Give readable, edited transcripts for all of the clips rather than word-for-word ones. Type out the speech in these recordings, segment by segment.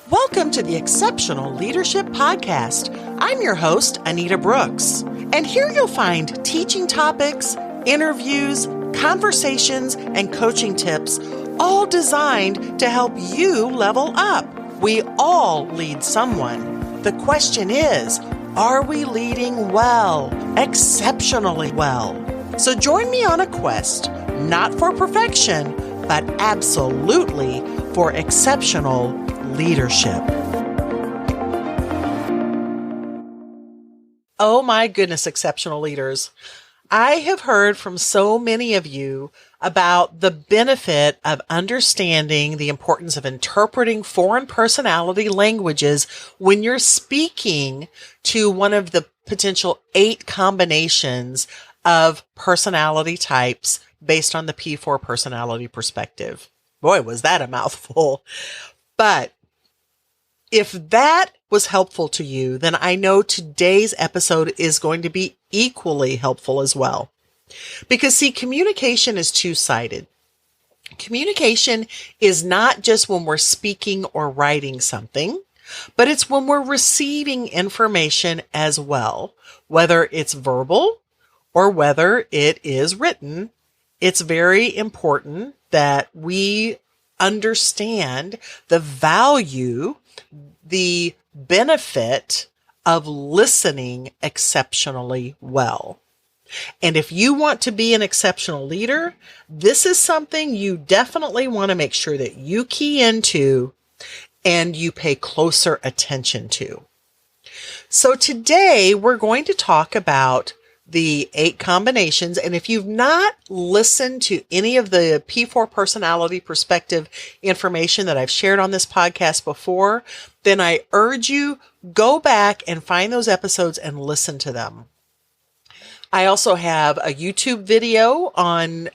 Welcome to the Exceptional Leadership Podcast. I'm your host, Anita Brooks, and here you'll find teaching topics, interviews, conversations, and coaching tips, all designed to help you level up. We all lead someone. The question is, are we leading well, exceptionally well? So join me on a quest, not for perfection, but absolutely for exceptional leadership. Oh my goodness, exceptional leaders. I have heard from so many of you about the benefit of understanding the importance of interpreting foreign personality languages when you're speaking to one of the potential 8 combinations of personality types based on the P4 personality perspective. Boy, was that a mouthful. But if that was helpful to you, then I know today's episode is going to be equally helpful as well. Because see, communication is two-sided. Communication is not just when we're speaking or writing something, but it's when we're receiving information as well, whether it's verbal or whether it is written. It's very important that we understand the value, the benefit of listening exceptionally well. And if you want to be an exceptional leader, this is something you definitely want to make sure that you key into and you pay closer attention to. So today we're going to talk about the 8 combinations. And if you've not listened to any of the P4 personality perspective information that I've shared on this podcast before, then I urge you, go back and find those episodes and listen to them. I also have a YouTube video on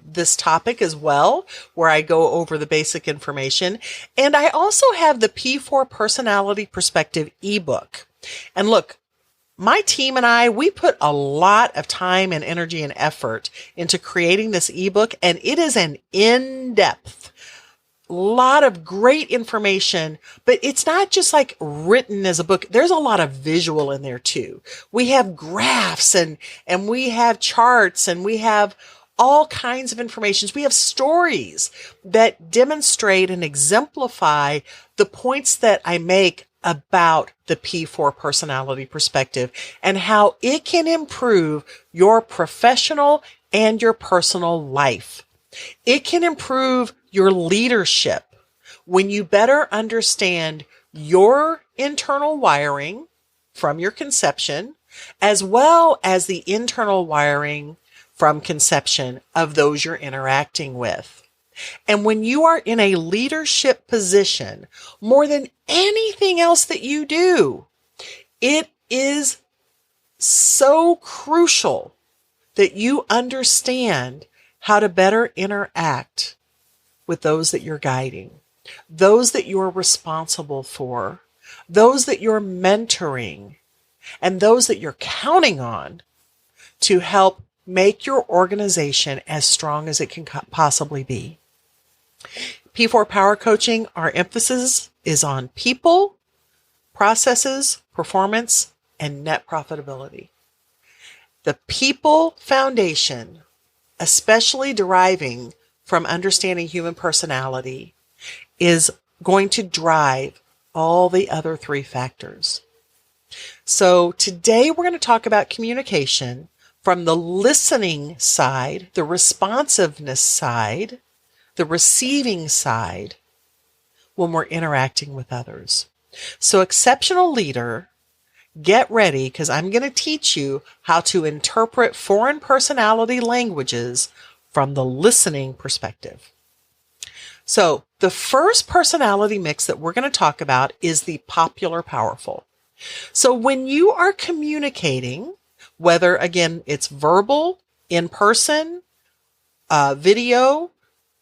this topic as well, where I go over the basic information. And I also have the P4 personality perspective ebook. And look, my team and I, we put a lot of time and energy and effort into creating this ebook, and it is an in-depth, lot of great information, but it's not just like written as a book. There's a lot of visual in there too. We have graphs and we have charts and we have all kinds of information. We have stories that demonstrate and exemplify the points that I make about the P4 personality perspective and how it can improve your professional and your personal life. It can improve your leadership when you better understand your internal wiring from your conception, as well as the internal wiring from conception of those you're interacting with. And when you are in a leadership position, more than anything else that you do, it is so crucial that you understand how to better interact with those that you're guiding, those that you're responsible for, those that you're mentoring, and those that you're counting on to help make your organization as strong as it can possibly be. P4 Power Coaching, our emphasis is on people, processes, performance, and net profitability. The people foundation, especially deriving from understanding human personality, is going to drive all the other 3 factors. So today we're going to talk about communication from the listening side, the responsiveness side, the receiving side when we're interacting with others. So exceptional leader, get ready, because I'm going to teach you how to interpret foreign personality languages from the listening perspective. So the first personality mix that we're going to talk about is the popular powerful. So when you are communicating, whether again it's verbal, in person, video,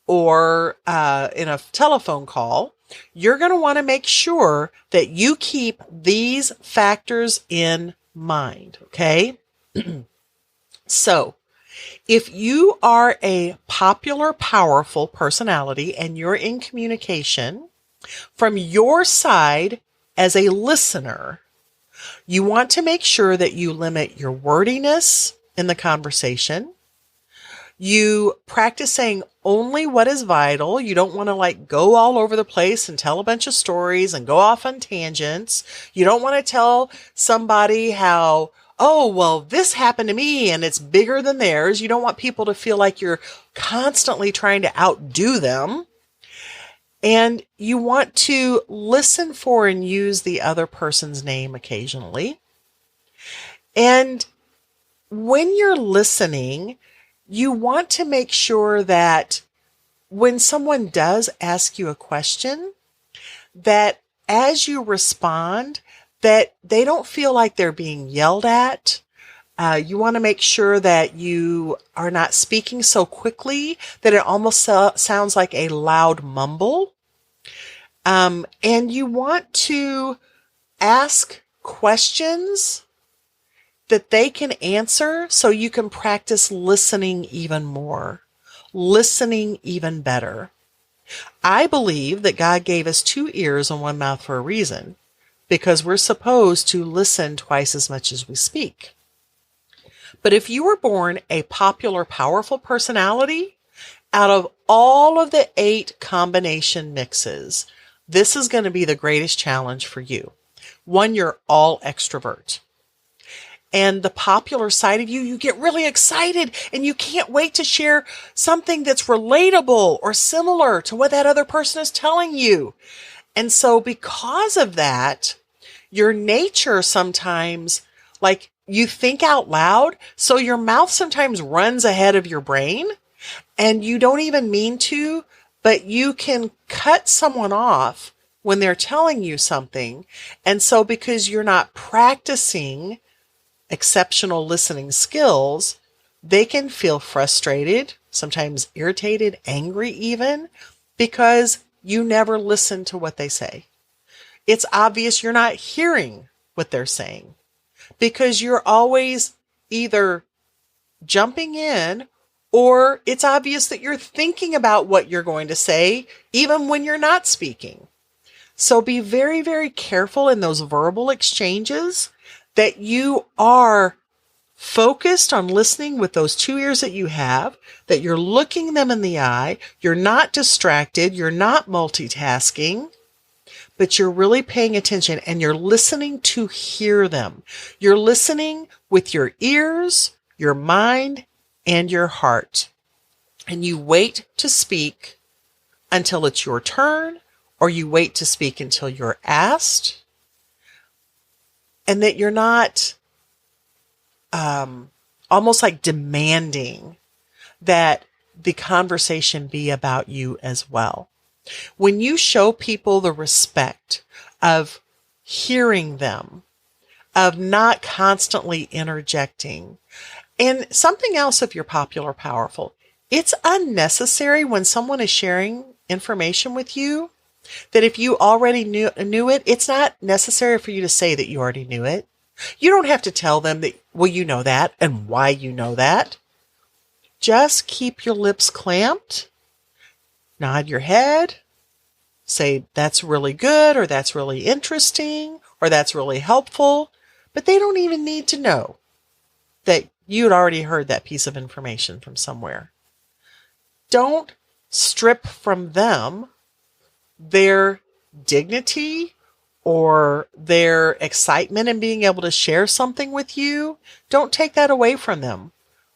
or in a telephone call, you're going to want to make sure that you keep these factors in mind, okay? So if you are a popular, powerful personality and you're in communication, From your side as a listener, you want to make sure that you limit your wordiness in the conversation. You practice saying only what is vital. You don't want to go all over the place and tell a bunch of stories and go off on tangents. You don't want to tell somebody how, oh, well, this happened to me and it's bigger than theirs. You don't want people to feel like you're constantly trying to outdo them. And you want to listen for and use the other person's name occasionally. And when you're listening, you want to make sure that when someone does ask you a question, that as you respond, that they don't feel like they're being yelled at. You want to make sure that you are not speaking so quickly that it almost sounds like a loud mumble. And you want to ask questions that they can answer so you can practice listening even more, listening even better. I believe that God gave us 2 ears and 1 mouth for a reason, because we're supposed to listen twice as much as we speak. But if you were born a popular, powerful personality, out of all of the 8 combination mixes, this is going to be the greatest challenge for you. 1, you're all extrovert. And the popular side of you get really excited and you can't wait to share something that's relatable or similar to what that other person is telling you. And so because of that, your nature sometimes, you think out loud, so your mouth sometimes runs ahead of your brain and you don't even mean to, but you can cut someone off when they're telling you something. And so because you're not practicing exceptional listening skills, they can feel frustrated, sometimes irritated, angry even, because you never listen to what they say. It's obvious you're not hearing what they're saying because you're always either jumping in, or it's obvious that you're thinking about what you're going to say even when you're not speaking. So be very, very careful in those verbal exchanges that you are focused on listening with those 2 ears that you have, that you're looking them in the eye, you're not distracted, you're not multitasking, but you're really paying attention and you're listening to hear them. You're listening with your ears, your mind, and your heart. And you wait to speak until it's your turn, or you wait to speak until you're asked. And that you're not almost demanding that the conversation be about you as well. When you show people the respect of hearing them, of not constantly interjecting, and something else, if you're popular, powerful, it's unnecessary when someone is sharing information with you that if you already knew it, it's not necessary for you to say that you already knew it. You don't have to tell them that, well, you know that and why you know that. Just keep your lips clamped, nod your head, say that's really good, or that's really interesting, or that's really helpful, but they don't even need to know that you'd already heard that piece of information from somewhere. Don't strip from them their dignity or their excitement in being able to share something with you. Don't take that away from them.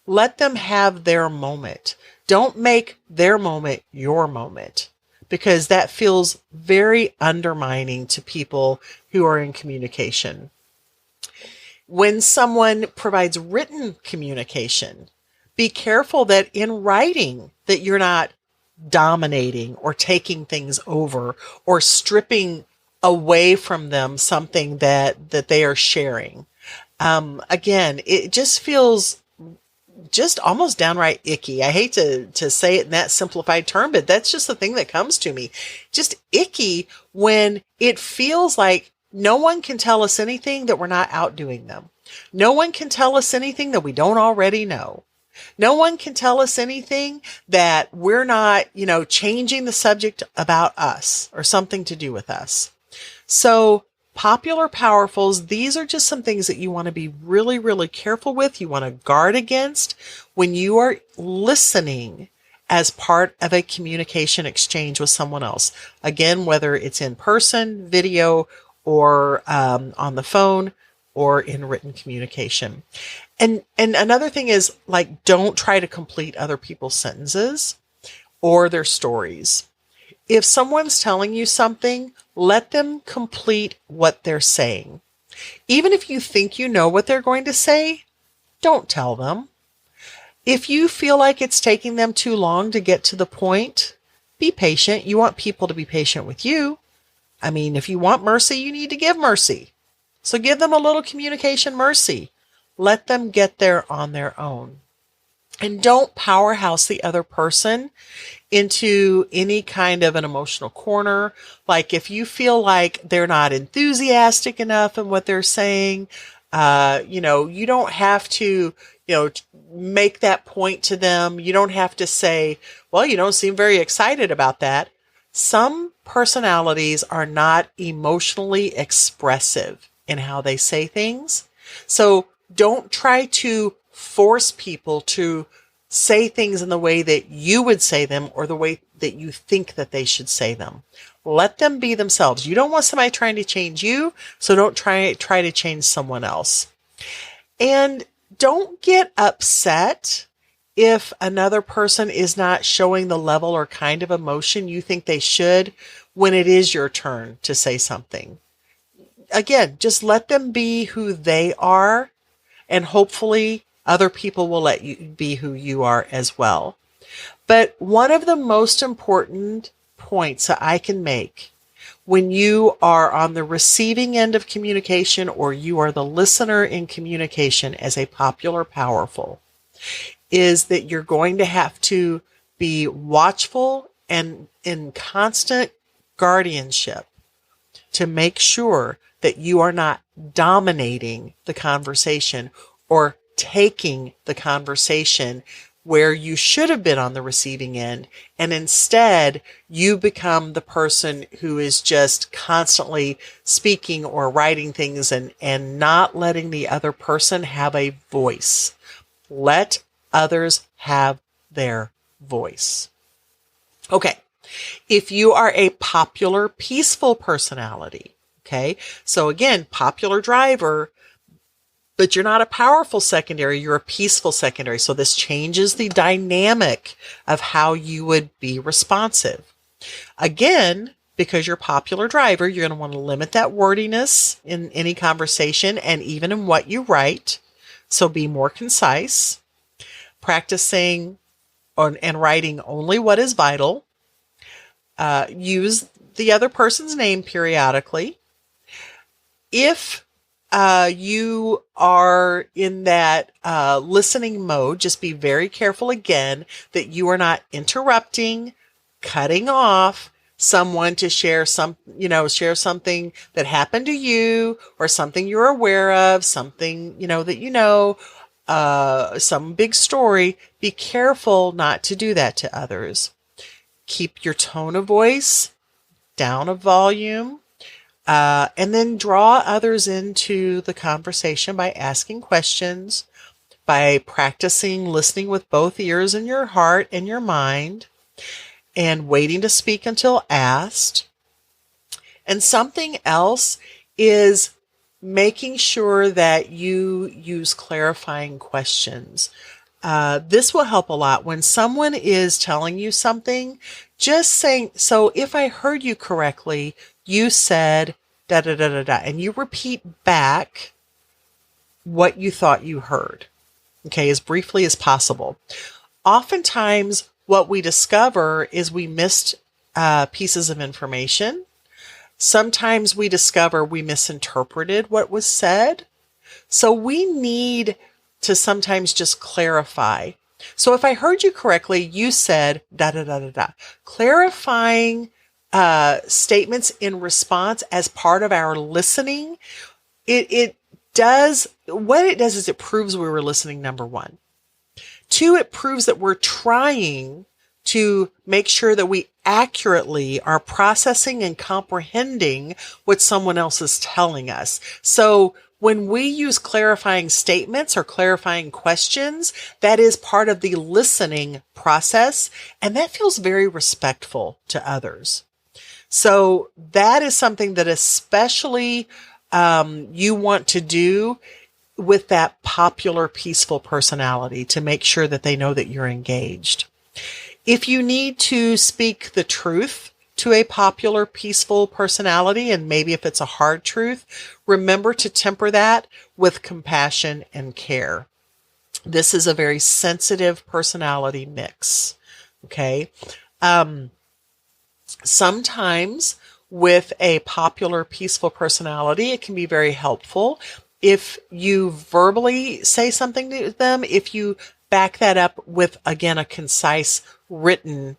Let them have their moment. Don't make their moment your moment, because that feels very undermining to people who are in communication. When someone provides written communication, be careful that in writing that you're not dominating or taking things over or stripping away from them something that they are sharing. Again, it just feels just almost downright icky. I hate to say it in that simplified term, but that's just the thing that comes to me. Just icky when it feels like no one can tell us anything that we're not outdoing them. No one can tell us anything that we don't already know. No one can tell us anything that we're not, changing the subject about us or something to do with us. So popular powerfuls, these are just some things that you want to be really, really careful with. You want to guard against when you are listening as part of a communication exchange with someone else. Again, whether it's in person, video, or on the phone, or in written communication. And another thing is, like, don't try to complete other people's sentences or their stories. If someone's telling you something, let them complete what they're saying. Even if you think you know what they're going to say, don't tell them. If you feel like it's taking them too long to get to the point, be patient. You want people to be patient with you. I mean, if you want mercy, you need to give mercy. So give them a little communication mercy. Let them get there on their own. And don't powerhouse the other person into any kind of an emotional corner. Like if you feel like they're not enthusiastic enough in what they're saying, you don't have to, make that point to them. You don't have to say, well, you don't seem very excited about that. Some personalities are not emotionally expressive in how they say things. So don't try to force people to say things in the way that you would say them or the way that you think that they should say them. Let them be themselves. You don't want somebody trying to change you, so don't try to change someone else. And don't get upset if another person is not showing the level or kind of emotion you think they should when it is your turn to say something. Again, just let them be who they are, and hopefully other people will let you be who you are as well. But one of the most important points that I can make when you are on the receiving end of communication or you are the listener in communication as a popular powerful is that you're going to have to be watchful and in constant guardianship to make sure that you are not dominating the conversation or taking the conversation where you should have been on the receiving end, and instead you become the person who is just constantly speaking or writing things and not letting the other person have a voice. Let others have their voice. Okay. If you are a popular, peaceful personality, okay, so again, popular driver, but you're not a powerful secondary, you're a peaceful secondary. So this changes the dynamic of how you would be responsive. Again, because you're a popular driver, you're going to want to limit that wordiness in any conversation and even in what you write. So be more concise. Practice saying and writing only what is vital. Use the other person's name periodically. If you are in that listening mode, just be very careful again that you are not interrupting, cutting off someone to share something that happened to you or something you're aware of, something, some big story. Be careful not to do that to others. Keep your tone of voice down a volume. And then draw others into the conversation by asking questions, by practicing listening with both ears in your heart and your mind, and waiting to speak until asked. And something else is making sure that you use clarifying questions. This will help a lot. When someone is telling you something, just saying, so if I heard you correctly, you said da da da da da, and you repeat back what you thought you heard, okay, as briefly as possible. Oftentimes, what we discover is we missed pieces of information. Sometimes we discover we misinterpreted what was said. So we need to sometimes just clarify. So if I heard you correctly, you said da da da da da. Clarifying statements in response as part of our listening, it does is it proves we were listening, number one. Two, it proves that we're trying to make sure that we accurately are processing and comprehending what someone else is telling us. So when we use clarifying statements or clarifying questions, that is part of the listening process, and that feels very respectful to others. So that is something that especially you want to do with that popular, peaceful personality to make sure that they know that you're engaged. If you need to speak the truth to a popular, peaceful personality, and maybe if it's a hard truth, remember to temper that with compassion and care. This is a very sensitive personality mix. Okay. Sometimes with a popular, peaceful personality, it can be very helpful if you verbally say something to them, if you back that up with, again, a concise written,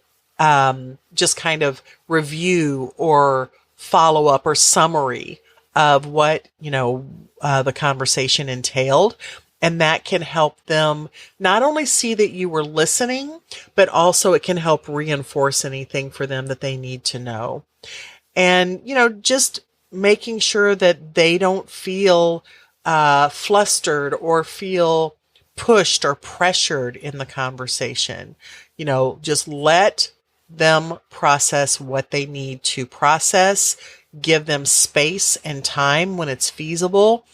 just kind of review or follow up or summary of what, the conversation entailed. And that can help them not only see that you were listening, but also it can help reinforce anything for them that they need to know. And, just making sure that they don't feel flustered or feel pushed or pressured in the conversation. Just let them process what they need to process, give them space and time when it's feasible.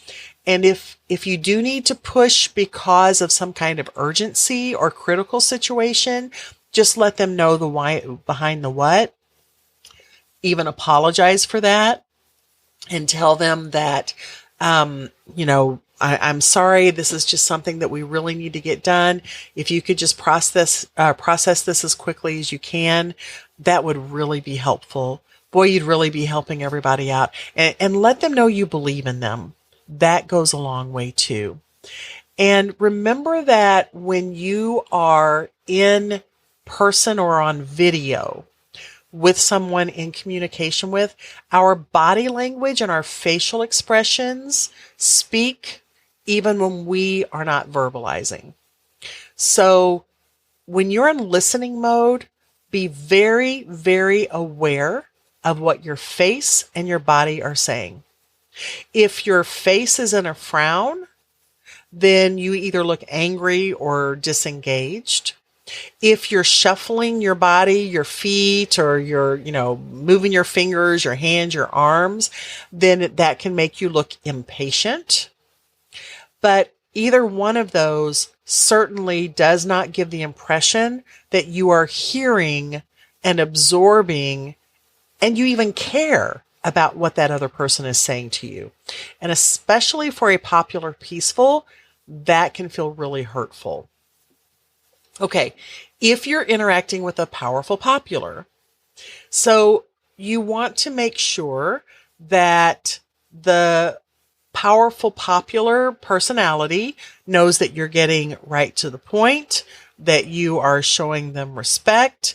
And if you do need to push because of some kind of urgency or critical situation, just let them know the why behind the what. Even apologize for that and tell them that, I'm sorry. This is just something that we really need to get done. If you could just process this as quickly as you can, that would really be helpful. Boy, you'd really be helping everybody out, and let them know you believe in them. That goes a long way too. And remember that when you are in person or on video with someone in communication with, our body language and our facial expressions speak even when we are not verbalizing. So when you're in listening mode, be very, very aware of what your face and your body are saying. If your face is in a frown, then you either look angry or disengaged. If you're shuffling your body, your feet, or you're, moving your fingers, your hands, your arms, then that can make you look impatient. But either one of those certainly does not give the impression that you are hearing and absorbing, and you even care about what that other person is saying to you. And especially for a popular peaceful, that can feel really hurtful. Okay, if you're interacting with a powerful popular, so you want to make sure that the powerful popular personality knows that you're getting right to the point, that you are showing them respect,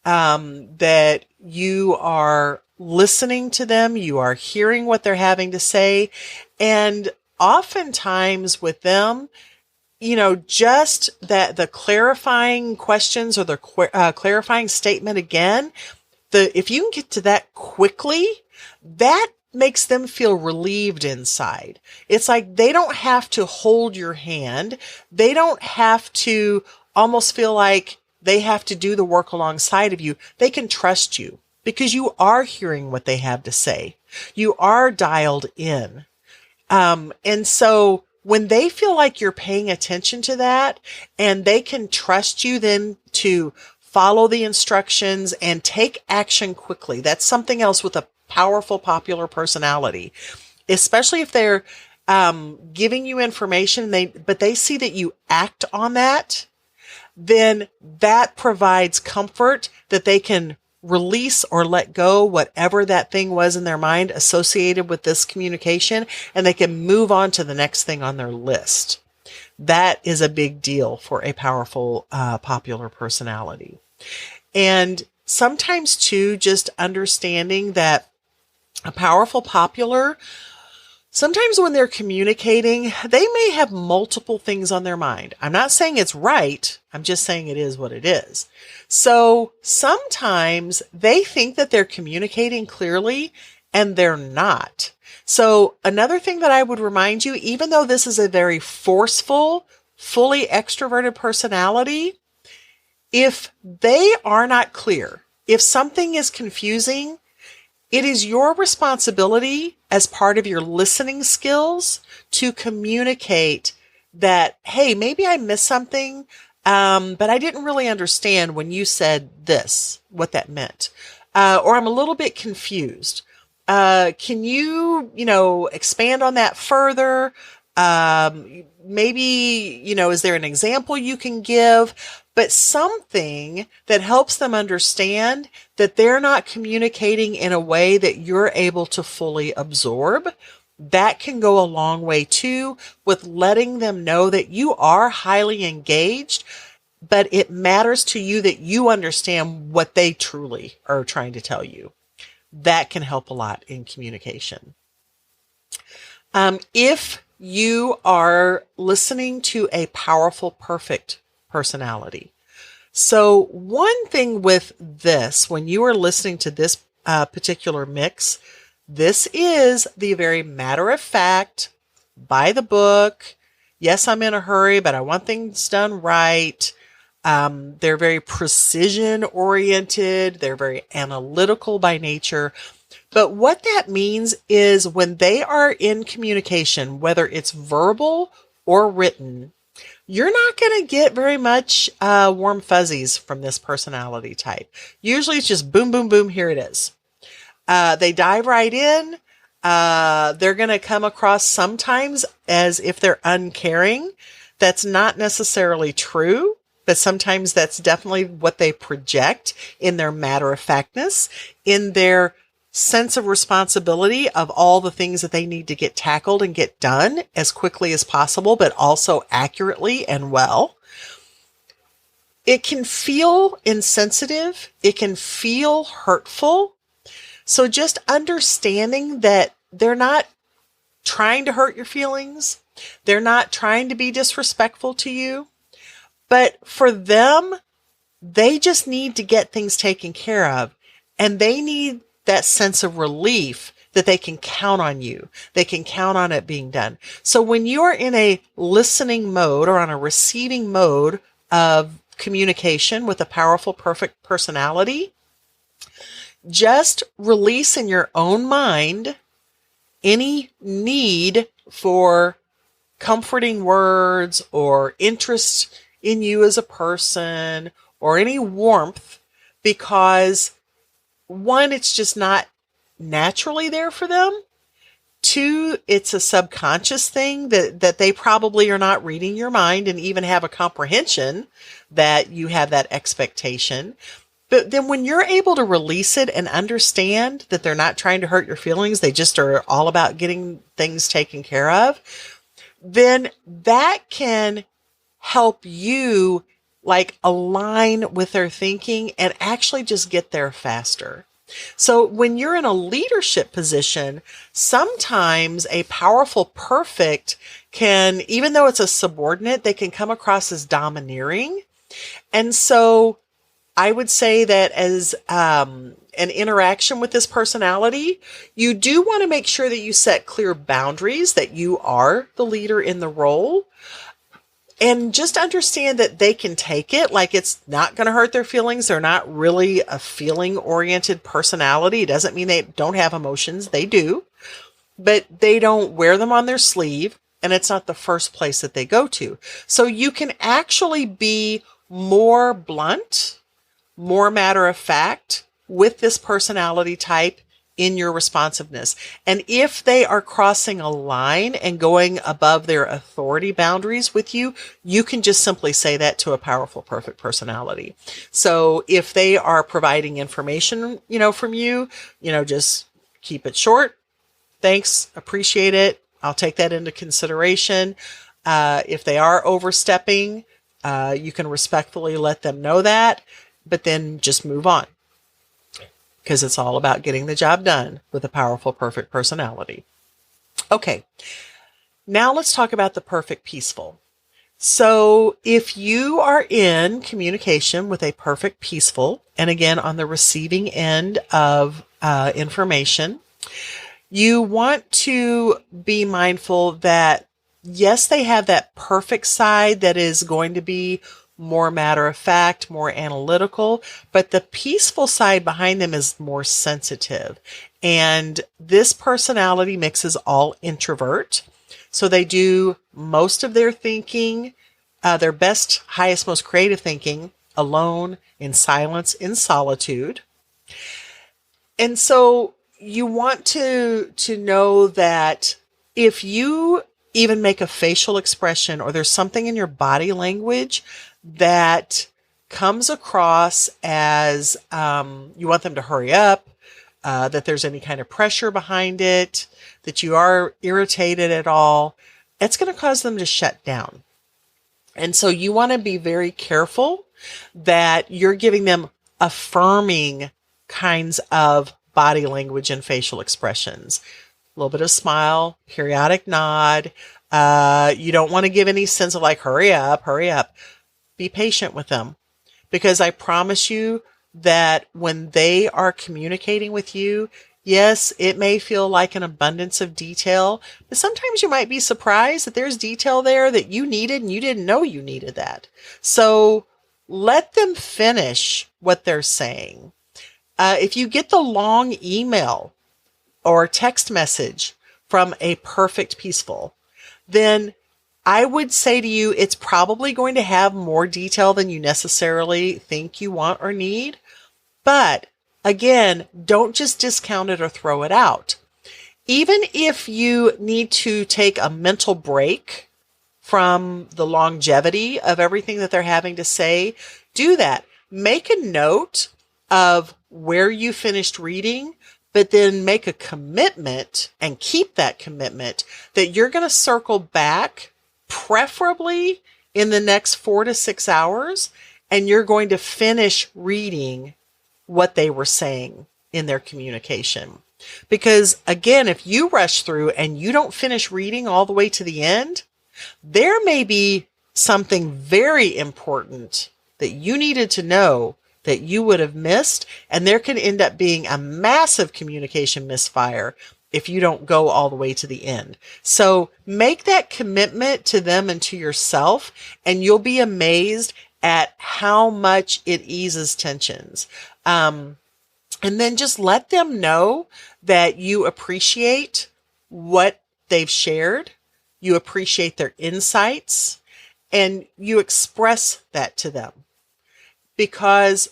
that you are listening to them, you are hearing what they're having to say. And oftentimes with them, just that the clarifying questions or the clarifying statement again, if you can get to that quickly, that makes them feel relieved inside. It's like they don't have to hold your hand. They don't have to almost feel like they have to do the work alongside of you. They can trust you because you are hearing what they have to say. You are dialed in. And so when they feel like you're paying attention to that and they can trust you then to follow the instructions and take action quickly, that's something else with a powerful, popular personality, especially if they're giving you information, but they see that you act on that, then that provides comfort that they can release or let go whatever that thing was in their mind associated with this communication, and they can move on to the next thing on their list. That is a big deal for a powerful, popular personality. And sometimes too, just understanding that a powerful popular Sometimes when they're communicating, they may have multiple things on their mind. I'm not saying it's right. I'm just saying it is what it is. So sometimes they think that they're communicating clearly and they're not. So another thing that I would remind you, even though this is a very forceful, fully extroverted personality, if they are not clear, if something is confusing, it is your responsibility as part of your listening skills to communicate that, hey, maybe I missed something, but I didn't really understand when you said this, what that meant. Or I'm a little bit confused. Can you, expand on that further? Maybe, is there an example you can give? But something that helps them understand that they're not communicating in a way that you're able to fully absorb. That can go a long way too, with letting them know that you are highly engaged, but it matters to you that you understand what they truly are trying to tell you. That can help a lot in communication. If you are listening to a powerful, perfect personality. So one thing with this, when you are listening to this particular mix, this is the very matter of fact, by the book. Yes, I'm in a hurry, but I want things done right. They're very precision oriented. They're very analytical by nature. But what that means is when they are in communication, whether it's verbal or written, you're not going to get very much warm fuzzies from this personality type. Usually it's just boom, boom, boom, here it is. They dive right in. They're going to come across sometimes as if they're uncaring. That's not necessarily true, but sometimes that's definitely what they project in their matter-of-factness, in their sense of responsibility of all the things that they need to get tackled and get done as quickly as possible, but also accurately and well. It can feel insensitive. It can feel hurtful. So just understanding that they're not trying to hurt your feelings. They're not trying to be disrespectful to you. But for them, they just need to get things taken care of. And they need that sense of relief that they can count on you. They can count on it being done. So when you're in a listening mode or on a receiving mode of communication with a powerful, perfect personality, just release in your own mind any need for comforting words or interest in you as a person or any warmth, because one, it's just not naturally there for them. Two, it's a subconscious thing that they probably are not reading your mind and even have a comprehension that you have that expectation. But then when you're able to release it and understand that they're not trying to hurt your feelings, they just are all about getting things taken care of, then that can help you align with their thinking and actually just get there faster. So when you're in a leadership position, sometimes a powerful perfect can, even though it's a subordinate, they can come across as domineering. And so I would say that as an interaction with this personality, you do want to make sure that you set clear boundaries, that you are the leader in the role. And just understand that they can take it, it's not going to hurt their feelings. They're not really a feeling-oriented personality. It doesn't mean they don't have emotions. They do. But they don't wear them on their sleeve, and it's not the first place that they go to. So you can actually be more blunt, more matter-of-fact with this personality type in your responsiveness. And if they are crossing a line and going above their authority boundaries with you, you can just simply say that to a powerful, perfect personality. So if they are providing information, from you, just keep it short. Thanks. Appreciate it. I'll take that into consideration. If they are overstepping, you can respectfully let them know that, but then just move on. Because it's all about getting the job done with a powerful, perfect personality. Okay, now let's talk about the perfect peaceful. So if you are in communication with a perfect peaceful, and again, on the receiving end of information, you want to be mindful that, yes, they have that perfect side that is going to be more matter of fact, more analytical, but the peaceful side behind them is more sensitive. And this personality mix is all introvert. So they do most of their thinking, their best, highest, most creative thinking alone, in silence, in solitude. And so you want to know that if you even make a facial expression or there's something in your body language that comes across as you want them to hurry up, that there's any kind of pressure behind it, that you are irritated at all, it's going to cause them to shut down. And so you want to be very careful that you're giving them affirming kinds of body language and facial expressions. A little bit of smile, periodic nod. You don't want to give any sense of like, hurry up, hurry up. Be patient with them, because I promise you that when they are communicating with you, yes, it may feel like an abundance of detail, but sometimes you might be surprised that there's detail there that you needed and you didn't know you needed that. So let them finish what they're saying. If you get the long email or text message from a perfect peaceful, then I would say to you, it's probably going to have more detail than you necessarily think you want or need. But again, don't just discount it or throw it out. Even if you need to take a mental break from the longevity of everything that they're having to say, do that. Make a note of where you finished reading, but then make a commitment and keep that commitment that you're going to circle back, preferably in the next 4 to 6 hours, and you're going to finish reading what they were saying in their communication. Because again, if you rush through and you don't finish reading all the way to the end, there may be something very important that you needed to know that you would have missed, and there can end up being a massive communication misfire if you don't go all the way to the end. So make that commitment to them and to yourself, and you'll be amazed at how much it eases tensions. And then just let them know that you appreciate what they've shared, you appreciate their insights, and you express that to them. Because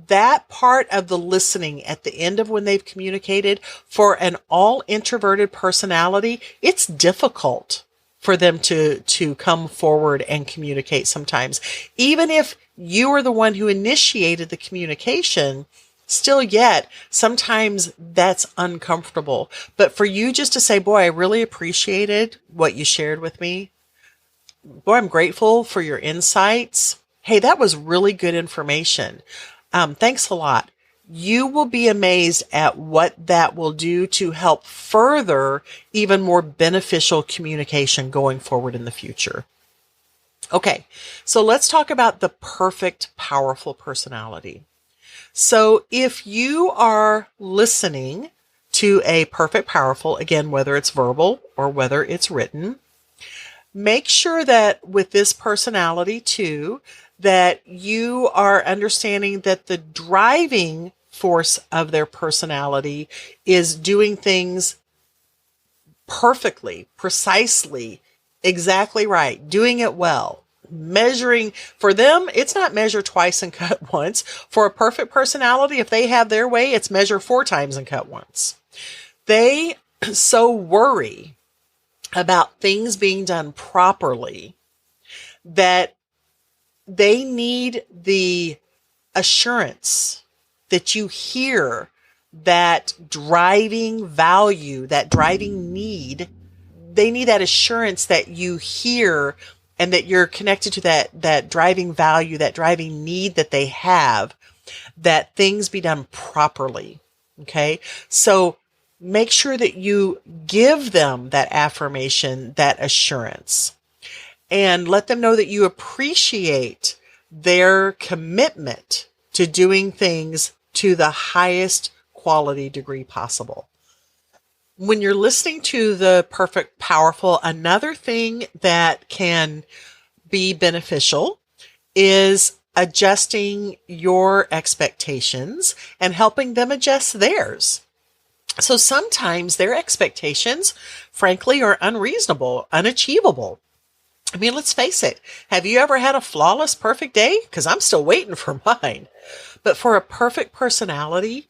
that part of the listening at the end of when they've communicated, for an all introverted personality, it's difficult for them to come forward and communicate sometimes. Even if you are the one who initiated the communication, still yet, sometimes that's uncomfortable. But for you just to say, boy, I really appreciated what you shared with me. Boy, I'm grateful for your insights. Hey, that was really good information. Thanks a lot. You will be amazed at what that will do to help further even more beneficial communication going forward in the future. Okay, so let's talk about the perfect, powerful personality. So if you are listening to a perfect, powerful, again, whether it's verbal or whether it's written, make sure that with this personality too, that you are understanding that the driving force of their personality is doing things perfectly, precisely, exactly right, doing it well. Measuring, for them, it's not measure twice and cut once. For a perfect personality, if they have their way, it's measure 4 times and cut once. They so worry about things being done properly that they need the assurance that you hear that driving value, that driving need. They need that assurance that you hear and that you're connected to that driving value, that driving need that they have, that things be done properly. Okay. So make sure that you give them that affirmation, that assurance, and let them know that you appreciate their commitment to doing things to the highest quality degree possible. When you're listening to the perfect powerful, another thing that can be beneficial is adjusting your expectations and helping them adjust theirs. So sometimes their expectations, frankly, are unreasonable, unachievable. I mean, let's face it. Have you ever had a flawless, perfect day? Because I'm still waiting for mine. But for a perfect personality,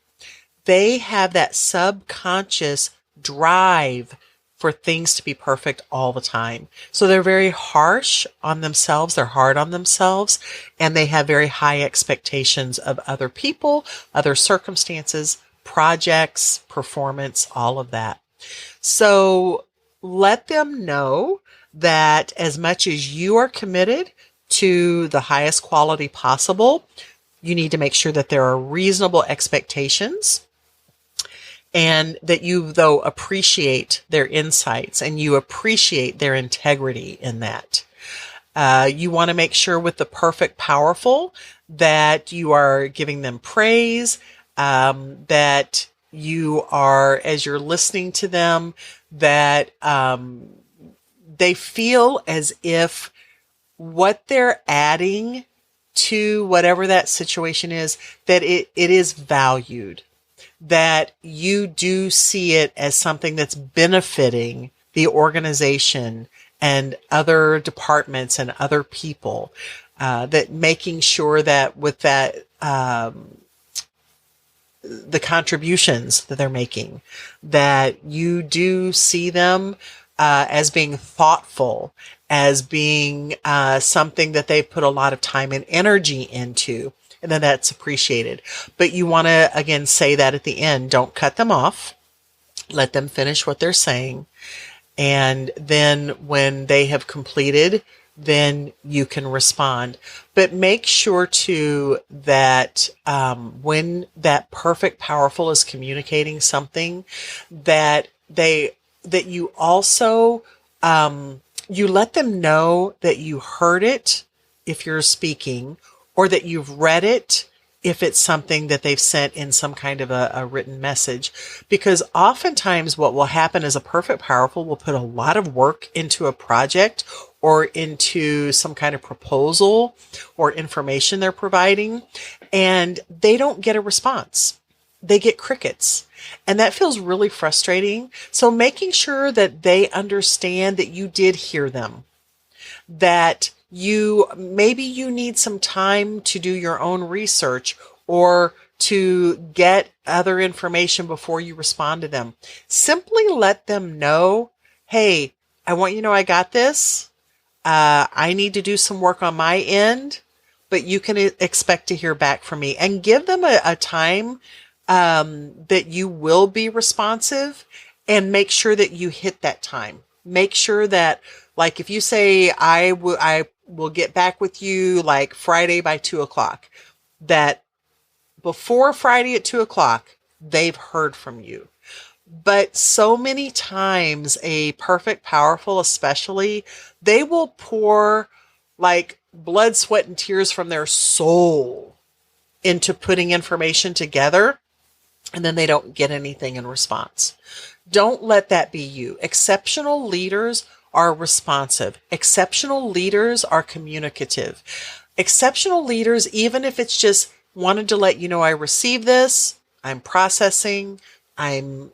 they have that subconscious drive for things to be perfect all the time. So they're very harsh on themselves. They're hard on themselves, and they have very high expectations of other people, other circumstances, projects, performance, all of that. So let them know that as much as you are committed to the highest quality possible, you need to make sure that there are reasonable expectations, and that you, though, appreciate their insights and you appreciate their integrity in that. You want to make sure with the perfect powerful that you are giving them praise, that you are, as you're listening to them, that they feel as if what they're adding to whatever that situation is, that it is valued, that you do see it as something that's benefiting the organization and other departments and other people, that making sure that with that, the contributions that they're making, that you do see them as being thoughtful, as being something that they've put a lot of time and energy into, and then that's appreciated. But you want to, again, say that at the end. Don't cut them off. Let them finish what they're saying. And then when they have completed, then you can respond. But make sure too that when that perfect powerful is communicating something, that you also you let them know that you heard it if you're speaking, or that you've read it if it's something that they've sent in some kind of a written message. Because oftentimes what will happen is a perfect powerful will put a lot of work into a project or into some kind of proposal or information they're providing, and they don't get a response. They get crickets. And that feels really frustrating. So making sure that they understand that you did hear them, that maybe you need some time to do your own research or to get other information before you respond to them. Simply let them know, hey, I want you to know I got this. I need to do some work on my end, but you can expect to hear back from me, and give them a time that you will be responsive, and make sure that you hit that time. Make sure that, like, if you say, I will get back with you like Friday by 2:00, that before Friday at 2:00, they've heard from you. But so many times, a perfect powerful, especially, they will pour like blood, sweat, and tears from their soul into putting information together, and then they don't get anything in response. Don't let that be you. Exceptional leaders are responsive. Exceptional leaders are communicative. Exceptional leaders, even if it's just wanted to let you know, I received this, I'm processing, I'm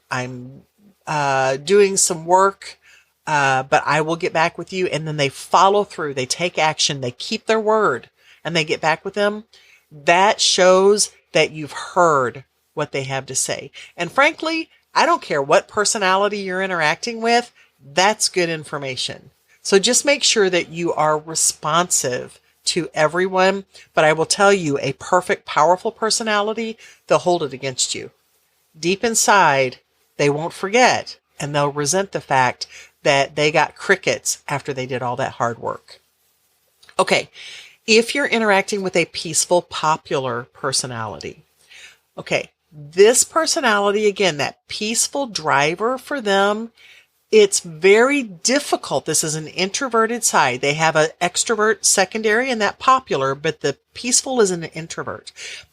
doing some work, but I will get back with you. And then they follow through, they take action, they keep their word, and they get back with them. That shows that you've heard what they have to say. And frankly, I don't care what personality you're interacting with, that's good information. So just make sure that you are responsive to everyone. But I will tell you, a perfect, powerful personality, they'll hold it against you. Deep inside, they won't forget, and they'll resent the fact that they got crickets after they did all that hard work. Okay, if you're interacting with a peaceful, popular personality, okay, This personality, again, that peaceful driver for them, it's very difficult. This is an introverted side. They have an extrovert secondary and that popular, but the peaceful is an introvert.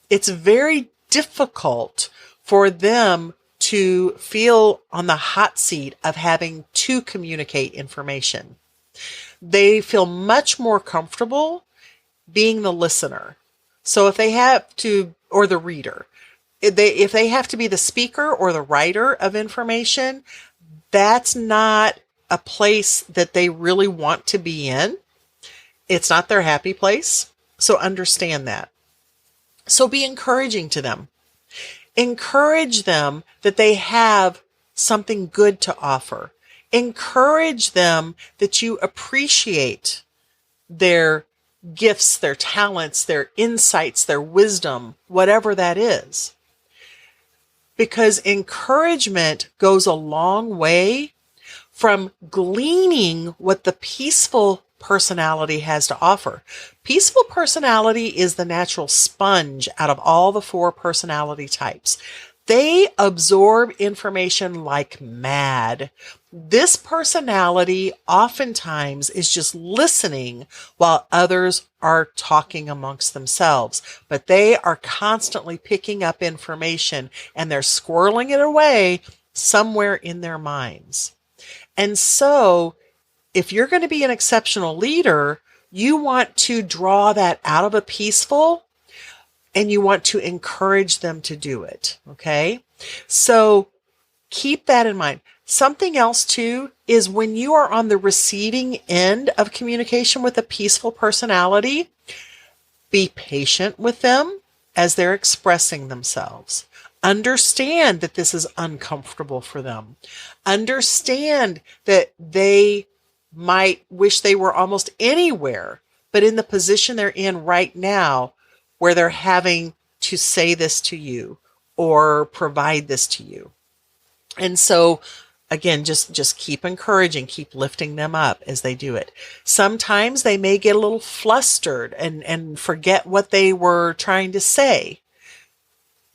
It's very difficult for them to feel on the hot seat of having to communicate information. They feel much more comfortable being the listener. So if they have to, or the reader, if they have to be the speaker or the writer of information, that's not a place that they really want to be in. It's not their happy place. So understand that. So be encouraging to them. Encourage them that they have something good to offer. Encourage them that you appreciate their gifts, their talents, their insights, their wisdom, whatever that is. Because encouragement goes a long way from gleaning what the peaceful personality has to offer. Peaceful personality is the natural sponge out of all the 4 personality types. They absorb information like mad. This personality oftentimes is just listening while others are talking amongst themselves, but they are constantly picking up information and they're squirreling it away somewhere in their minds. And so if you're going to be an exceptional leader, you want to draw that out of a peaceful and you want to encourage them to do it. Okay. So keep that in mind. Something else too is when you are on the receiving end of communication with a peaceful personality, be patient with them as they're expressing themselves. Understand that this is uncomfortable for them. Understand that they might wish they were almost anywhere, but in the position they're in right now where they're having to say this to you or provide this to you. And so again, just keep encouraging, keep lifting them up as they do it. Sometimes they may get a little flustered and forget what they were trying to say.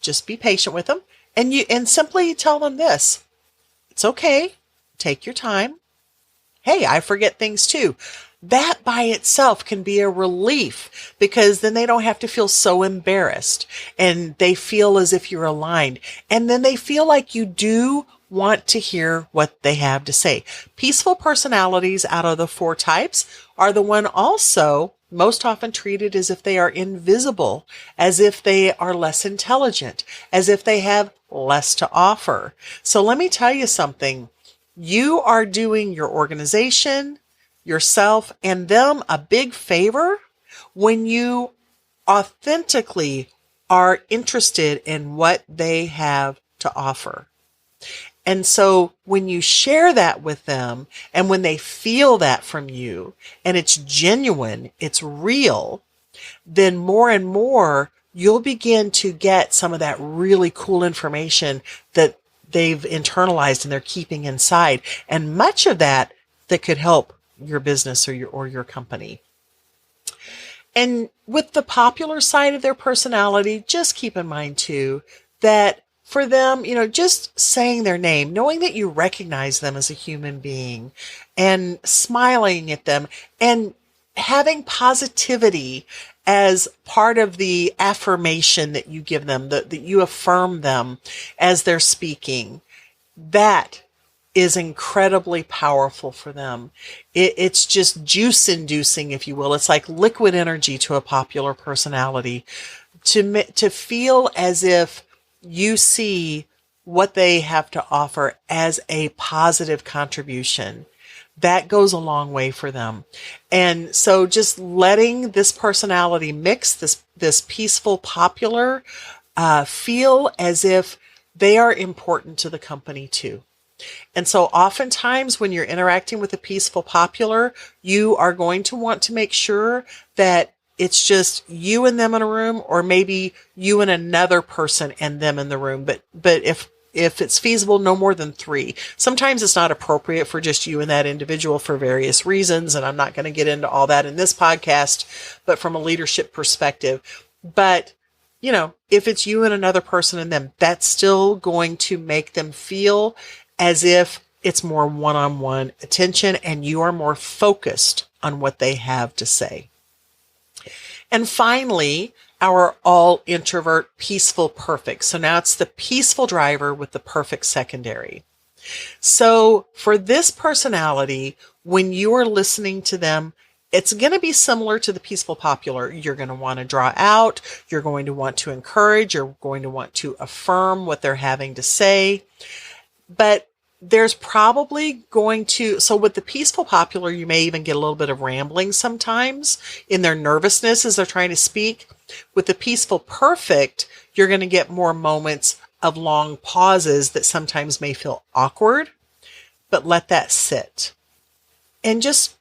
Just be patient with them and simply tell them this. It's okay. Take your time. Hey, I forget things too. That by itself can be a relief because then they don't have to feel so embarrassed and they feel as if you're aligned. And then they feel like you do want to hear what they have to say. Peaceful personalities out of the 4 types are the one also most often treated as if they are invisible, as if they are less intelligent, as if they have less to offer. So let me tell you something. You are doing your organization, yourself, and them a big favor when you authentically are interested in what they have to offer. And so when you share that with them and when they feel that from you and it's genuine, it's real, then more and more you'll begin to get some of that really cool information that they've internalized and they're keeping inside. And much of that could help your business or your company. And with the popular side of their personality, just keep in mind too, that for them, just saying their name, knowing that you recognize them as a human being and smiling at them and having positivity as part of the affirmation that you give them, that you affirm them as they're speaking, that is incredibly powerful for them. It's just juice inducing, if you will. It's like liquid energy to a popular personality to feel as if you see what they have to offer as a positive contribution. That goes a long way for them. And so just letting this personality mix, this peaceful popular, feel as if they are important to the company too. And so oftentimes when you're interacting with a peaceful popular, you are going to want to make sure that it's just you and them in a room, or maybe you and another person and them in the room. But if it's feasible, no more than 3. Sometimes it's not appropriate for just you and that individual for various reasons. And I'm not going to get into all that in this podcast, but from a leadership perspective. But if it's you and another person and them, that's still going to make them feel as if it's more one-on-one attention and you are more focused on what they have to say. And finally, our all introvert, peaceful, perfect. So now it's the peaceful driver with the perfect secondary. So for this personality, when you are listening to them, it's going to be similar to the peaceful popular. You're going to want to draw out. You're going to want to encourage. You're going to want to affirm what they're having to say. But there's probably so with the peaceful popular, you may even get a little bit of rambling sometimes in their nervousness as they're trying to speak. With the peaceful perfect, you're going to get more moments of long pauses that sometimes may feel awkward, but let that sit. And just,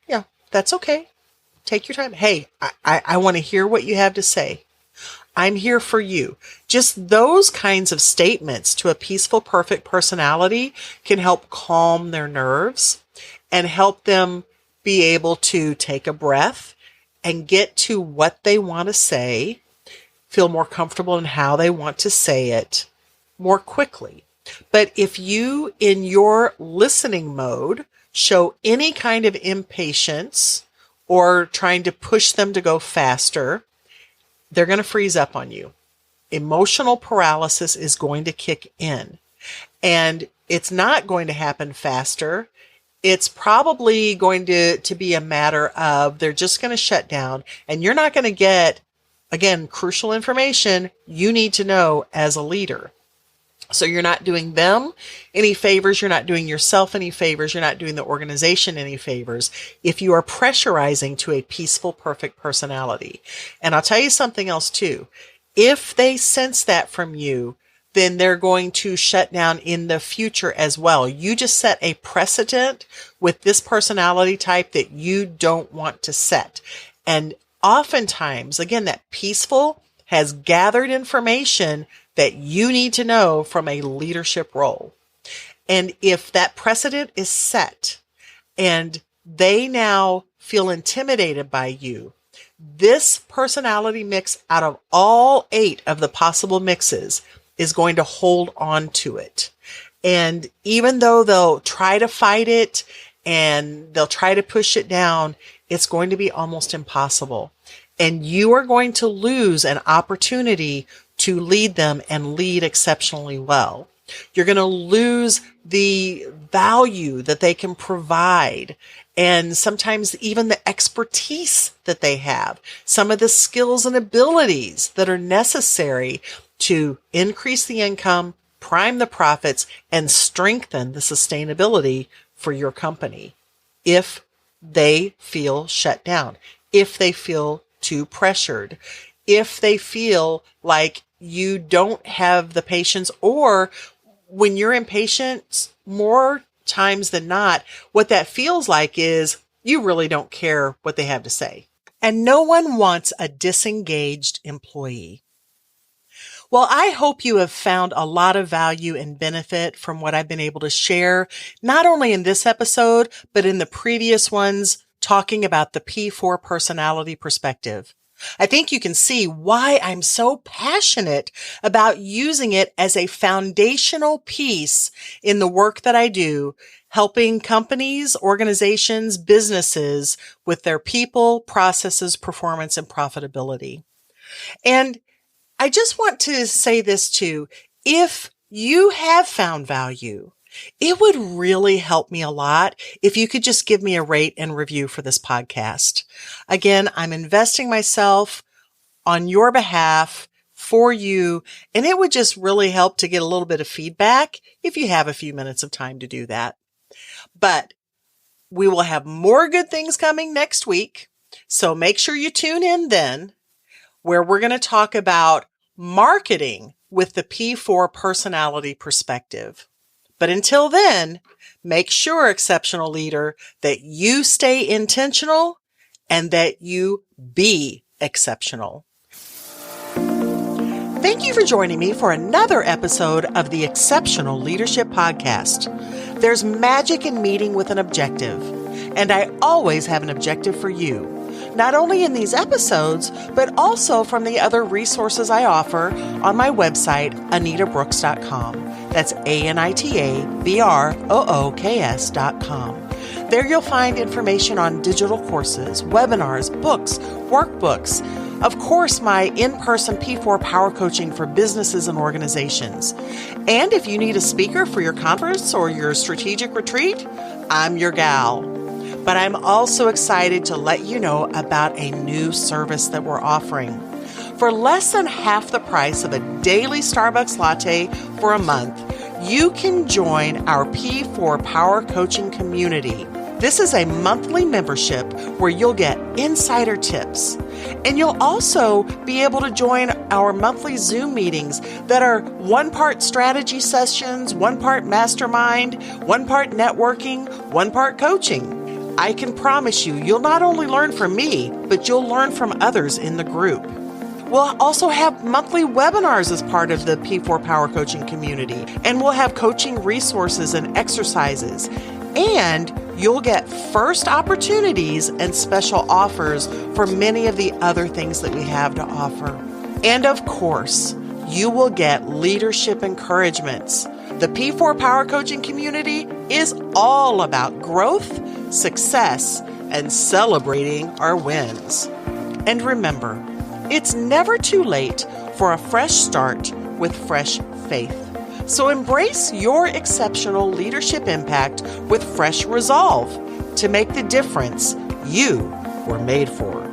that's okay. Take your time. Hey, I want to hear what you have to say. I'm here for you. Just those kinds of statements to a peaceful, perfect personality can help calm their nerves and help them be able to take a breath and get to what they want to say, feel more comfortable in how they want to say it more quickly. But if you, in your listening mode, show any kind of impatience or trying to push them to go faster, they're going to freeze up on you. Emotional paralysis is going to kick in. And it's not going to happen faster. It's probably going to be a matter of they're just going to shut down and you're not going to get, again, crucial information you need to know as a leader. So you're not doing them any favors. You're not doing yourself any favors. You're not doing the organization any favors if you are pressurizing to a peaceful, perfect personality. And I'll tell you something else too. If they sense that from you, then they're going to shut down in the future as well. You just set a precedent with this personality type that you don't want to set. And oftentimes, again, that peaceful has gathered information that you need to know from a leadership role. And if that precedent is set and they now feel intimidated by you, this personality mix out of all 8 of the possible mixes is going to hold on to it. And even though they'll try to fight it and they'll try to push it down, it's going to be almost impossible. And you are going to lose an opportunity to lead them and lead exceptionally well. You're going to lose the value that they can provide and sometimes even the expertise that they have, some of the skills and abilities that are necessary to increase the income, prime the profits, and strengthen the sustainability for your company if they feel shut down, if they feel too pressured, if they feel like you don't have the patience, or when you're impatient, more times than not, what that feels like is you really don't care what they have to say. And no one wants a disengaged employee. Well, I hope you have found a lot of value and benefit from what I've been able to share, not only in this episode, but in the previous ones talking about the P4 personality perspective. I think you can see why I'm so passionate about using it as a foundational piece in the work that I do, helping companies, organizations, businesses with their people, processes, performance, and profitability. And I just want to say this too. If you have found value, it would really help me a lot if you could just give me a rate and review for this podcast. Again, I'm investing myself on your behalf for you, and it would just really help to get a little bit of feedback if you have a few minutes of time to do that. But we will have more good things coming next week, so make sure you tune in then, where we're going to talk about marketing with the P4 personality perspective. But until then, make sure, exceptional leader, that you stay intentional and that you be exceptional. Thank you for joining me for another episode of the Exceptional Leadership Podcast. There's magic in meeting with an objective, and I always have an objective for you. not only in these episodes, but also from the other resources I offer on my website, anitabrooks.com. That's ANITABROOKS.com. There you'll find information on digital courses, webinars, books, workbooks, of course, my in-person P4 power coaching for businesses and organizations. And if you need a speaker for your conference or your strategic retreat, I'm your gal. But I'm also excited to let you know about a new service that we're offering. For less than half the price of a daily Starbucks latte for a month, you can join our P4 Power Coaching community. This is a monthly membership where you'll get insider tips. And you'll also be able to join our monthly Zoom meetings that are one part strategy sessions, one part mastermind, one part networking, one part coaching. I can promise you, you'll not only learn from me, but you'll learn from others in the group. We'll also have monthly webinars as part of the P4 Power Coaching community, and we'll have coaching resources and exercises. And you'll get first opportunities and special offers for many of the other things that we have to offer. And of course, you will get leadership encouragements. The P4 Power Coaching community is all about growth, success, and celebrating our wins. And remember, it's never too late for a fresh start with fresh faith. So embrace your exceptional leadership impact with fresh resolve to make the difference you were made for.